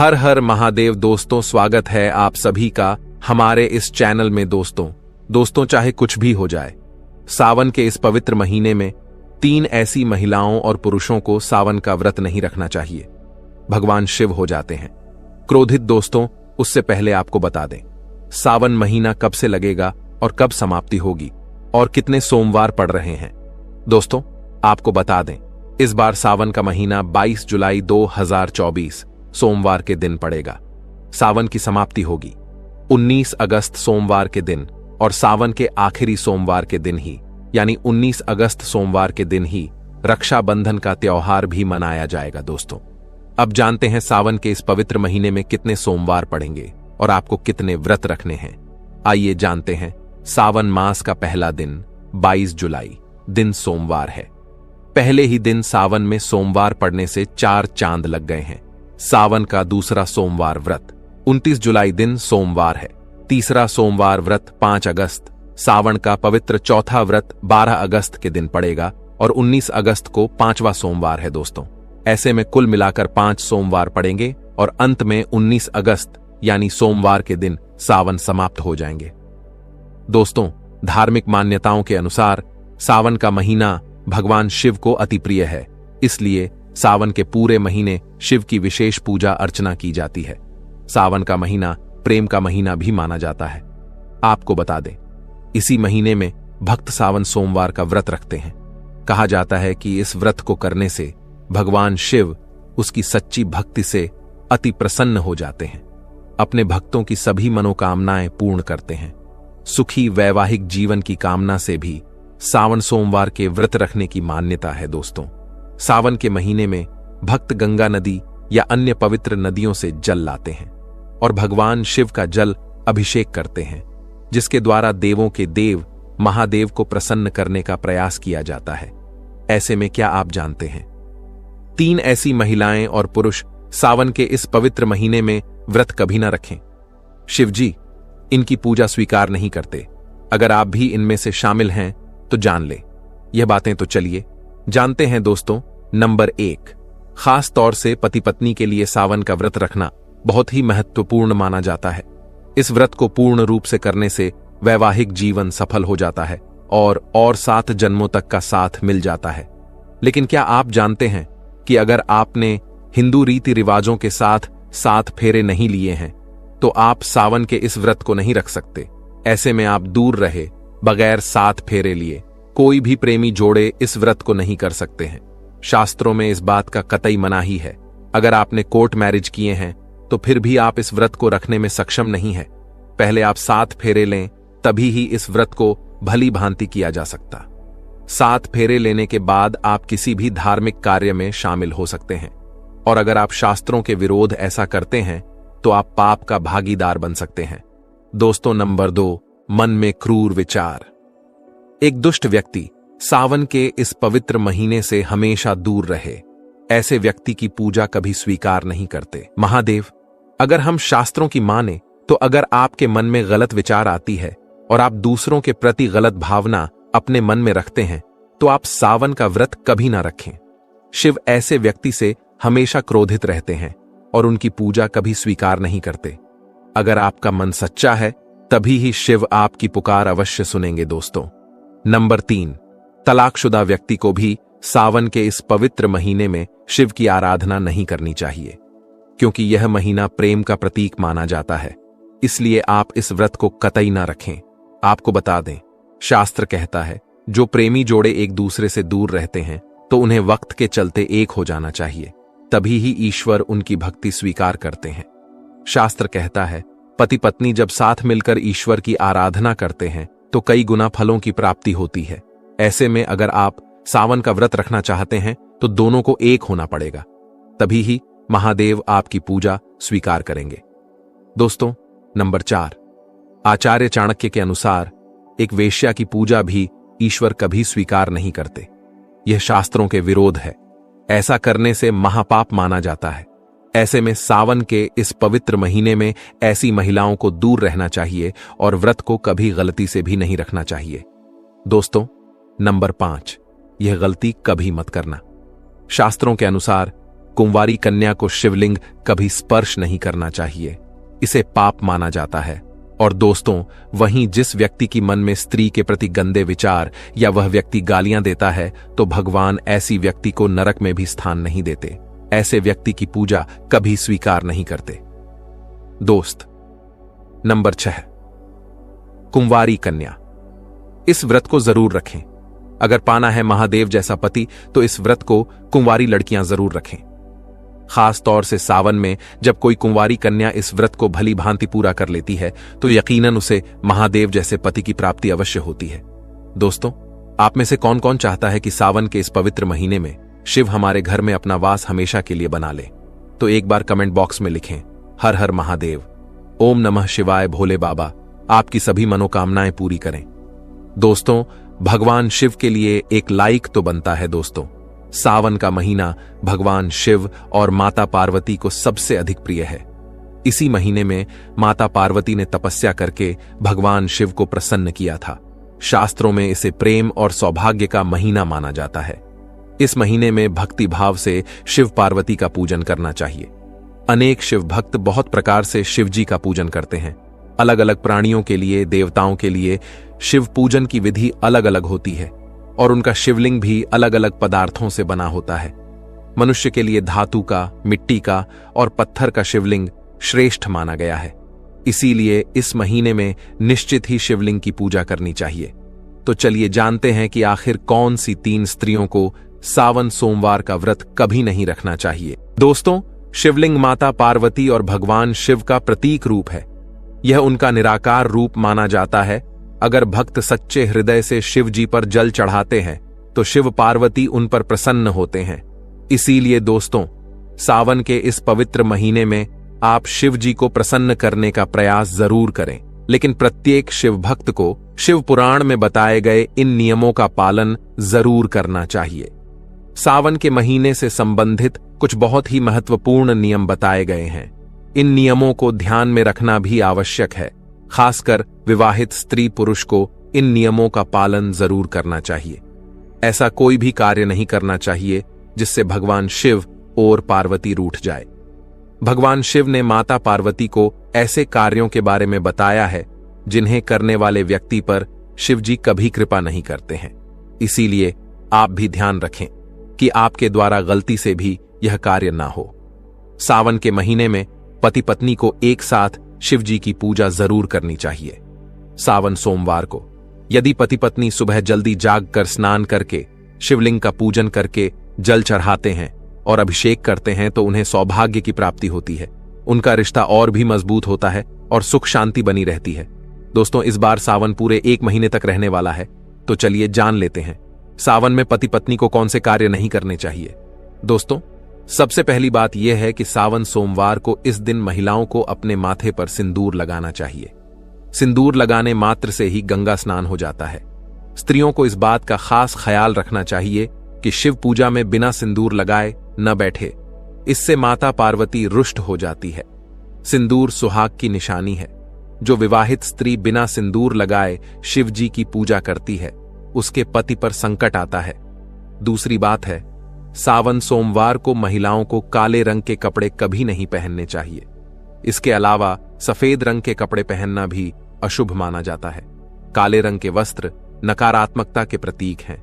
हर हर महादेव दोस्तों, स्वागत है आप सभी का हमारे इस चैनल में। दोस्तों चाहे कुछ भी हो जाए, सावन के इस पवित्र महीने में 3 ऐसी महिलाओं और पुरुषों को सावन का व्रत नहीं रखना चाहिए। भगवान शिव हो जाते हैं क्रोधित। दोस्तों उससे पहले आपको बता दें, सावन महीना कब से लगेगा और कब समाप्ति होगी और कितने सोमवार पड़ रहे हैं। दोस्तों आपको बता दें, इस बार सावन का महीना 22 जुलाई 2024 सोमवार के दिन पड़ेगा। सावन की समाप्ति होगी 19 अगस्त सोमवार के दिन और सावन के आखिरी सोमवार के दिन ही यानी 19 अगस्त सोमवार के दिन ही रक्षाबंधन का त्योहार भी मनाया जाएगा। दोस्तों अब जानते हैं सावन के इस पवित्र महीने में कितने सोमवार पड़ेंगे और आपको कितने व्रत रखने हैं। आइए जानते हैं। सावन मास का पहला दिन 22 जुलाई दिन सोमवार है। पहले ही दिन सावन में सोमवार पड़ने से 4 चांद लग गए हैं। सावन का दूसरा सोमवार व्रत 29 जुलाई दिन सोमवार है। तीसरा सोमवार व्रत 5 अगस्त। सावन का पवित्र चौथा व्रत 12 अगस्त के दिन पड़ेगा और 19 अगस्त को 5वां सोमवार है। दोस्तों ऐसे में कुल मिलाकर 5 सोमवार पड़ेंगे और अंत में 19 अगस्त यानी सोमवार के दिन सावन समाप्त हो जाएंगे। दोस्तों धार्मिक मान्यताओं के अनुसार सावन का महीना भगवान शिव को अति प्रिय है, इसलिए सावन के पूरे महीने शिव की विशेष पूजा अर्चना की जाती है। सावन का महीना प्रेम का महीना भी माना जाता है। आपको बता दें, इसी महीने में भक्त सावन सोमवार का व्रत रखते हैं। कहा जाता है कि इस व्रत को करने से भगवान शिव उसकी सच्ची भक्ति से अति प्रसन्न हो जाते हैं, अपने भक्तों की सभी मनोकामनाएं पूर्ण करते हैं। सुखी वैवाहिक जीवन की कामना से भी सावन सोमवार के व्रत रखने की मान्यता है। दोस्तों सावन के महीने में भक्त गंगा नदी या अन्य पवित्र नदियों से जल लाते हैं और भगवान शिव का जल अभिषेक करते हैं, जिसके द्वारा देवों के देव महादेव को प्रसन्न करने का प्रयास किया जाता है। ऐसे में क्या आप जानते हैं 3 ऐसी महिलाएं और पुरुष सावन के इस पवित्र महीने में व्रत कभी ना रखें। शिवजी इनकी पूजा स्वीकार नहीं करते। अगर आप भी इनमें से शामिल हैं तो जान ले यह बातें। तो चलिए जानते हैं। दोस्तों नंबर 1, खास तौर से पति पत्नी के लिए सावन का व्रत रखना बहुत ही महत्वपूर्ण माना जाता है। इस व्रत को पूर्ण रूप से करने से वैवाहिक जीवन सफल हो जाता है और 7 जन्मों तक का साथ मिल जाता है। लेकिन क्या आप जानते हैं कि अगर आपने हिंदू रीति रिवाजों के साथ 7 फेरे नहीं लिए हैं तो आप सावन के इस व्रत को नहीं रख सकते। ऐसे में आप दूर रहे बगैर 7 फेरे लिए कोई भी प्रेमी जोड़े इस व्रत को नहीं कर सकते हैं। शास्त्रों में इस बात का कतई मनाही है। अगर आपने कोर्ट मैरिज किए हैं तो फिर भी आप इस व्रत को रखने में सक्षम नहीं है। पहले आप 7 फेरे लें, तभी ही इस व्रत को भली भांति किया जा सकता। 7 फेरे लेने के बाद आप किसी भी धार्मिक कार्य में शामिल हो सकते हैं और अगर आप शास्त्रों के विरोध ऐसा करते हैं तो आप पाप का भागीदार बन सकते हैं। दोस्तों नंबर 2, मन में क्रूर विचार। एक दुष्ट व्यक्ति सावन के इस पवित्र महीने से हमेशा दूर रहे। ऐसे व्यक्ति की पूजा कभी स्वीकार नहीं करते। महादेव, अगर हम शास्त्रों की माने तो अगर आपके मन में गलत विचार आती है और आप दूसरों के प्रति गलत भावना अपने मन में रखते हैं तो आप सावन का व्रत कभी ना रखें। शिव ऐसे व्यक्ति से हमेशा क्रोधित रहते हैं और उनकी पूजा कभी स्वीकार नहीं करते। अगर आपका मन सच्चा है तभी ही शिव आपकी पुकार अवश्य सुनेंगे। दोस्तों नंबर 3, तलाकशुदा व्यक्ति को भी सावन के इस पवित्र महीने में शिव की आराधना नहीं करनी चाहिए, क्योंकि यह महीना प्रेम का प्रतीक माना जाता है। इसलिए आप इस व्रत को कतई ना रखें। आपको बता दें, शास्त्र कहता है जो प्रेमी जोड़े एक दूसरे से दूर रहते हैं तो उन्हें वक्त के चलते एक हो जाना चाहिए, तभी ही ईश्वर उनकी भक्ति स्वीकार करते हैं। शास्त्र कहता है पति पत्नी जब साथ मिलकर ईश्वर की आराधना करते हैं तो कई गुना फलों की प्राप्ति होती है। ऐसे में अगर आप सावन का व्रत रखना चाहते हैं तो दोनों को एक होना पड़ेगा, तभी ही महादेव आपकी पूजा स्वीकार करेंगे। दोस्तों नंबर 4, आचार्य चाणक्य के अनुसार एक वेश्या की पूजा भी ईश्वर कभी स्वीकार नहीं करते। यह शास्त्रों के विरोध है। ऐसा करने से महापाप माना जाता है। ऐसे में सावन के इस पवित्र महीने में ऐसी महिलाओं को दूर रहना चाहिए और व्रत को कभी गलती से भी नहीं रखना चाहिए। दोस्तों नंबर 5, यह गलती कभी मत करना। शास्त्रों के अनुसार कुंवारी कन्या को शिवलिंग कभी स्पर्श नहीं करना चाहिए, इसे पाप माना जाता है। और दोस्तों, वहीं जिस व्यक्ति की मन में स्त्री के प्रति गंदे विचार या वह व्यक्ति गालियां देता है, तो भगवान ऐसी व्यक्ति को नरक में भी स्थान नहीं देते। ऐसे व्यक्ति की पूजा कभी स्वीकार नहीं करते। दोस्त, नंबर 6, कुंवारी कन्या। इस व्रत को जरूर रखें। अगर पाना है महादेव जैसा पति तो इस व्रत को कुंवारी लड़कियां जरूर रखें। खास तौर से सावन में जब कोई कुंवारी कन्या इस व्रत को भली भांति पूरा कर लेती है तो यकीनन उसे महादेव जैसे पति की प्राप्ति अवश्य होती है। दोस्तों, आप में से कौन कौन चाहता है कि सावन के इस पवित्र महीने में शिव हमारे घर में अपना वास हमेशा के लिए बना ले? तो एक बार कमेंट बॉक्स में लिखें, हर हर महादेव, ओम नमः शिवाय, भोले बाबा आपकी सभी मनोकामनाएं पूरी करें। दोस्तों, भगवान शिव के लिए एक लाइक तो बनता है। दोस्तों, सावन का महीना भगवान शिव और माता पार्वती को सबसे अधिक प्रिय है। इसी महीने में माता पार्वती ने तपस्या करके भगवान शिव को प्रसन्न किया था। शास्त्रों में इसे प्रेम और सौभाग्य का महीना माना जाता है। इस महीने में भक्ति भाव से शिव पार्वती का पूजन करना चाहिए। अनेक शिव भक्त बहुत प्रकार से शिव जी का पूजन करते हैं। अलग अलग प्राणियों के लिए, देवताओं के लिए शिव पूजन की विधि अलग अलग होती है और उनका शिवलिंग भी अलग अलग पदार्थों से बना होता है। मनुष्य के लिए धातु का, मिट्टी का और पत्थर का शिवलिंग श्रेष्ठ माना गया है। इसीलिए इस महीने में निश्चित ही शिवलिंग की पूजा करनी चाहिए। तो चलिए जानते हैं कि आखिर कौन सी 3 स्त्रियों को सावन सोमवार का व्रत कभी नहीं रखना चाहिए। दोस्तों, शिवलिंग माता पार्वती और भगवान शिव का प्रतीक रूप है। यह उनका निराकार रूप माना जाता है। अगर भक्त सच्चे हृदय से शिव जी पर जल चढ़ाते हैं तो शिव पार्वती उन पर प्रसन्न होते हैं। इसीलिए दोस्तों, सावन के इस पवित्र महीने में आप शिव जी को प्रसन्न करने का प्रयास जरूर करें, लेकिन प्रत्येक शिव भक्त को शिव पुराण में बताए गए इन नियमों का पालन जरूर करना चाहिए। सावन के महीने से संबंधित कुछ बहुत ही महत्वपूर्ण नियम बताए गए हैं। इन नियमों को ध्यान में रखना भी आवश्यक है। खासकर विवाहित स्त्री पुरुष को इन नियमों का पालन जरूर करना चाहिए। ऐसा कोई भी कार्य नहीं करना चाहिए जिससे भगवान शिव और पार्वती रूठ जाए। भगवान शिव ने माता पार्वती को ऐसे कार्यों के बारे में बताया है जिन्हें करने वाले व्यक्ति पर शिव जी कभी कृपा नहीं करते हैं। इसीलिए आप भी ध्यान रखें कि आपके द्वारा गलती से भी यह कार्य ना हो। सावन के महीने में पति पत्नी को एक साथ शिव जी की पूजा जरूर करनी चाहिए। सावन सोमवार को यदि पति पत्नी सुबह जल्दी जागकर स्नान करके शिवलिंग का पूजन करके जल चढ़ाते हैं और अभिषेक करते हैं तो उन्हें सौभाग्य की प्राप्ति होती है। उनका रिश्ता और भी मजबूत होता है और सुख शांति बनी रहती है। दोस्तों, इस बार सावन पूरे 1 महीने तक रहने वाला है, तो चलिए जान लेते हैं सावन में पति पत्नी को कौन से कार्य नहीं करने चाहिए। दोस्तों, सबसे पहली बात यह है कि सावन सोमवार को इस दिन महिलाओं को अपने माथे पर सिंदूर लगाना चाहिए। सिंदूर लगाने मात्र से ही गंगा स्नान हो जाता है। स्त्रियों को इस बात का खास ख्याल रखना चाहिए कि शिव पूजा में बिना सिंदूर लगाए न बैठे, इससे माता पार्वती रुष्ट हो जाती है। सिंदूर सुहाग की निशानी है। जो विवाहित स्त्री बिना सिंदूर लगाए शिव जी की पूजा करती है उसके पति पर संकट आता है। दूसरी बात है, सावन सोमवार को महिलाओं को काले रंग के कपड़े कभी नहीं पहनने चाहिए। इसके अलावा सफेद रंग के कपड़े पहनना भी अशुभ माना जाता है। काले रंग के वस्त्र नकारात्मकता के प्रतीक हैं।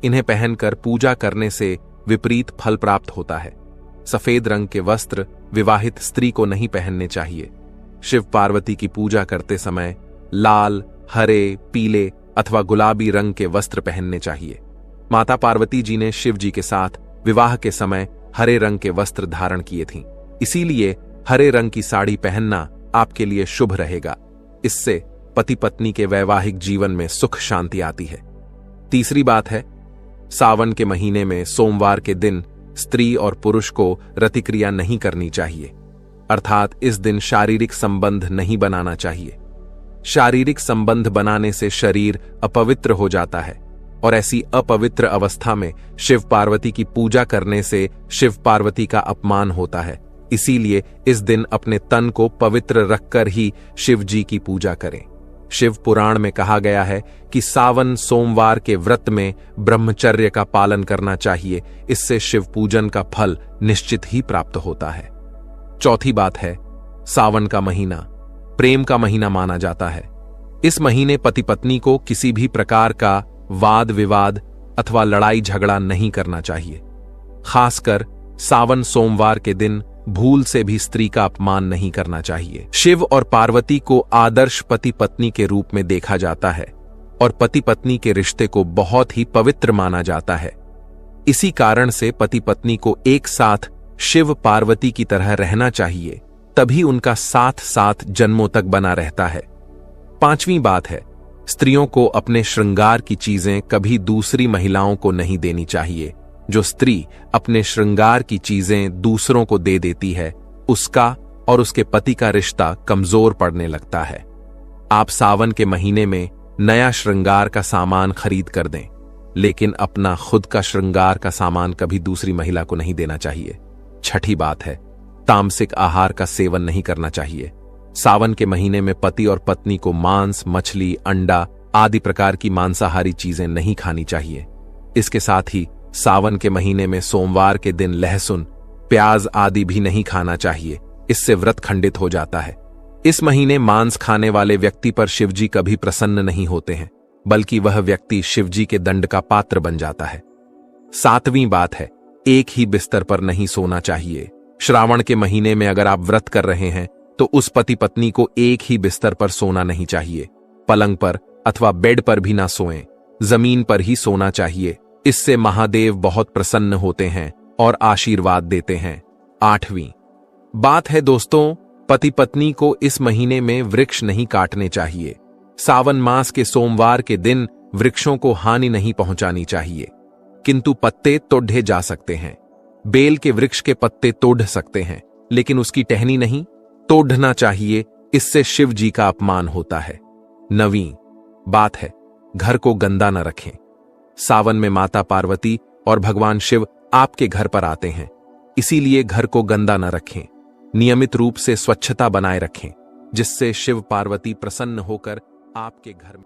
इन्हें पहनकर पूजा करने से विपरीत फल प्राप्त होता है। सफेद रंग के वस्त्र विवाहित स्त्री को नहीं पहनने चाहिए। शिव पार्वती की पूजा करते समय लाल, हरे, पीले अथवा गुलाबी रंग के वस्त्र पहनने चाहिए। माता पार्वती जी ने शिव जी के साथ विवाह के समय हरे रंग के वस्त्र धारण किए थीं। इसीलिए हरे रंग की साड़ी पहनना आपके लिए शुभ रहेगा। इससे पति पत्नी के वैवाहिक जीवन में सुख शांति आती है। तीसरी बात है, सावन के महीने में सोमवार के दिन स्त्री और पुरुष को रतिक्रिया नहीं करनी चाहिए, अर्थात इस दिन शारीरिक संबंध नहीं बनाना चाहिए। शारीरिक संबंध बनाने से शरीर अपवित्र हो जाता है और ऐसी अपवित्र अवस्था में शिव पार्वती की पूजा करने से शिव पार्वती का अपमान होता है। इसीलिए इस दिन अपने तन को पवित्र रखकर ही शिव जी की पूजा करें। शिव पुराण में कहा गया है कि सावन सोमवार के व्रत में ब्रह्मचर्य का पालन करना चाहिए, इससे शिव पूजन का फल निश्चित ही प्राप्त होता है। चौथी बात है, सावन का महीना प्रेम का महीना माना जाता है। इस महीने पति पत्नी को किसी भी प्रकार का वाद विवाद अथवा लड़ाई झगड़ा नहीं करना चाहिए। खासकर सावन सोमवार के दिन भूल से भी स्त्री का अपमान नहीं करना चाहिए। शिव और पार्वती को आदर्श पति पत्नी के रूप में देखा जाता है और पति पत्नी के रिश्ते को बहुत ही पवित्र माना जाता है। इसी कारण से पति पत्नी को एक साथ शिव पार्वती की तरह रहना चाहिए, तभी उनका साथ साथ जन्मों तक बना रहता है। पांचवी बात है, स्त्रियों को अपने श्रृंगार की चीजें कभी दूसरी महिलाओं को नहीं देनी चाहिए। जो स्त्री अपने श्रृंगार की चीजें दूसरों को दे देती है, उसका और उसके पति का रिश्ता कमजोर पड़ने लगता है। आप सावन के महीने में नया श्रृंगार का सामान खरीद कर दें, लेकिन अपना खुद का श्रृंगार का सामान कभी दूसरी महिला को नहीं देना चाहिए। छठी बात है, तामसिक आहार का सेवन नहीं करना चाहिए। सावन के महीने में पति और पत्नी को मांस, मछली, अंडा आदि प्रकार की मांसाहारी चीजें नहीं खानी चाहिए। इसके साथ ही सावन के महीने में सोमवार के दिन लहसुन, प्याज आदि भी नहीं खाना चाहिए, इससे व्रत खंडित हो जाता है। इस महीने मांस खाने वाले व्यक्ति पर शिवजी कभी प्रसन्न नहीं होते हैं, बल्कि वह व्यक्ति शिवजी के दंड का पात्र बन जाता है। सातवीं बात है, एक ही बिस्तर पर नहीं सोना चाहिए। श्रावण के महीने में अगर आप व्रत कर रहे हैं तो उस पति पत्नी को एक ही बिस्तर पर सोना नहीं चाहिए। पलंग पर अथवा बेड पर भी ना सोएं, जमीन पर ही सोना चाहिए। इससे महादेव बहुत प्रसन्न होते हैं और आशीर्वाद देते हैं। आठवीं बात है दोस्तों, पति पत्नी को इस महीने में वृक्ष नहीं काटने चाहिए। सावन मास के सोमवार के दिन वृक्षों को हानि नहीं पहुंचानी चाहिए, किंतु पत्ते तोड़े जा सकते हैं। बेल के वृक्ष के पत्ते तोड़ सकते हैं, लेकिन उसकी टहनी नहीं तोड़ना चाहिए, इससे शिव जी का अपमान होता है। नवीं बात है, घर को गंदा न रखें। सावन में माता पार्वती और भगवान शिव आपके घर पर आते हैं, इसीलिए घर को गंदा न रखें। नियमित रूप से स्वच्छता बनाए रखें, जिससे शिव पार्वती प्रसन्न होकर आपके घर में